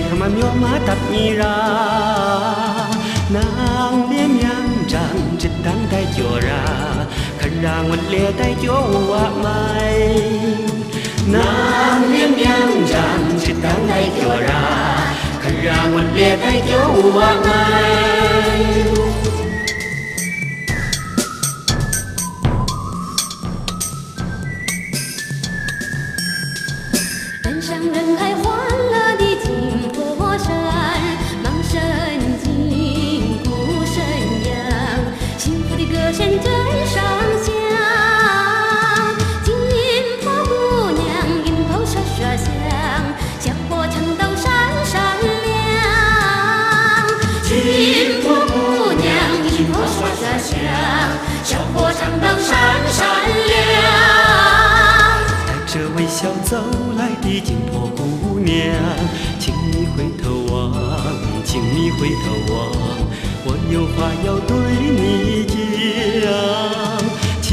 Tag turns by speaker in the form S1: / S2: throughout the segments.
S1: 他妈喵妈达尼拉，nàng đêm nhang trăng chít đắng tay chùa ra, khăn rang vật lìa tay chỗ hoa mai. Nàng đêm nhang trăng chít đắng tay chùa ra, khăn rang vật lìa tay chỗ hoa mai.
S2: 人山人海欢乐的金佛山，芒神金鼓神扬，幸福的歌声震上香。金佛姑娘迎头刷刷香，香火长岛闪闪亮。金佛姑娘迎头刷刷香，香火长岛闪闪亮。
S1: 这微笑走来的金婆姑娘，请你回头望，请你回头望，我有话要对你讲。千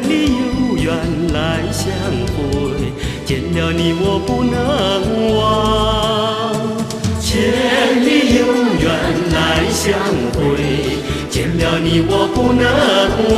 S1: 里有缘来相会，见了你我不能忘。千里有缘来相会，见了你我不能忘。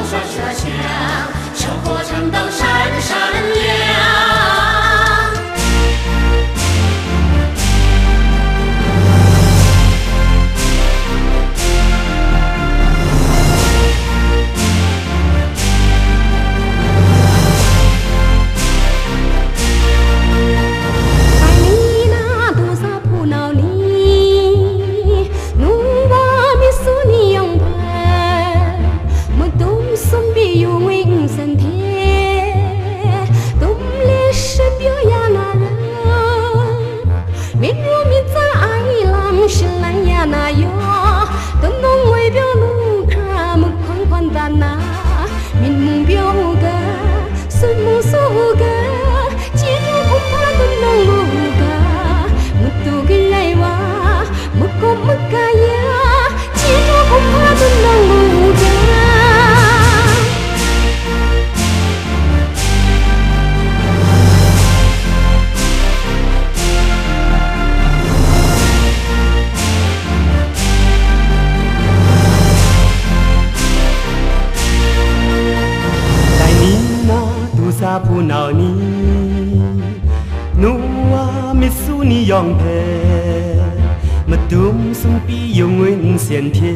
S2: 刷刷香，香火长岛闪闪亮。
S3: 那哟，等侬为表路卡木宽宽大那，面目表个，顺目苏个，记住恐怕等侬路个，木都个来哇，木个木个呀，记住恐怕等侬路个。
S1: 萨布闹尼，努啊米苏尼样配，么东松比永远先天，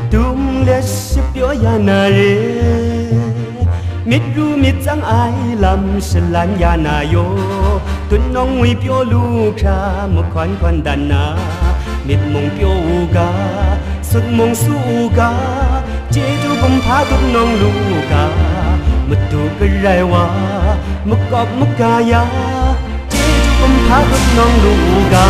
S1: 东列是表呀那人，米如米张爱蓝是蓝呀那哟，敦农为表路卡么宽宽丹那，米梦表乌嘎，顺梦苏嘎，接住崩怕敦农路嘎。Metu kerai-wa, mekop mekaya, jeju pempatut nong luga.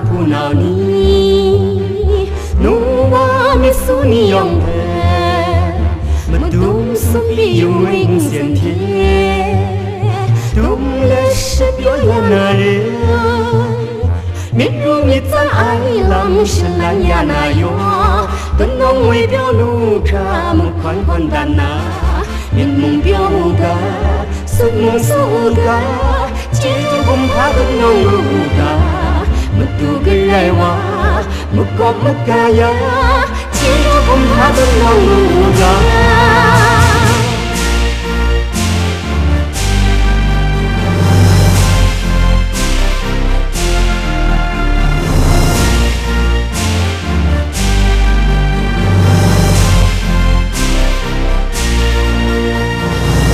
S1: 不闹你，努瓦米苏尼样配，么东松比永远先天，东来是表呀那人，面如米张爱蓝是蓝呀那哟，敦农为表路卡么宽宽大那，面梦表个，顺梦苏个，记住恐怕敦农路个。Metu gerai wa, mekop mekaya, cinta pun patut nong luga.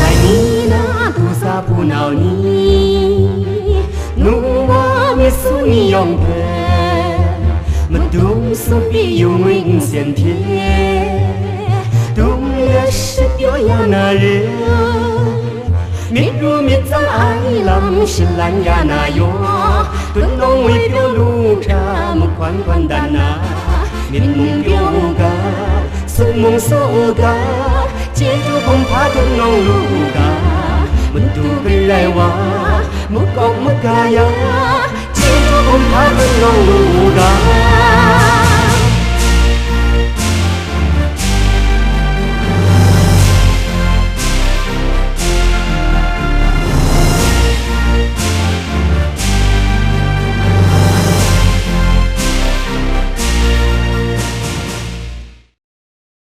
S1: 在你那 nào ni nu wa mi su ni yong pe mà đúng số bi yêu mình xiên thiên đúng là sự yêu ya na re biết ru biết rằng ai làm sự lạnh ya na yo tuấn nông người biểu lu cha một quan quan đàn na biết mùng biểu ga sung mùng số ga chỉ cho không phá tuấn nông lu ga mình tu về lại wa một con mất ga ya chỉ cho không phá tuấn nông lu ga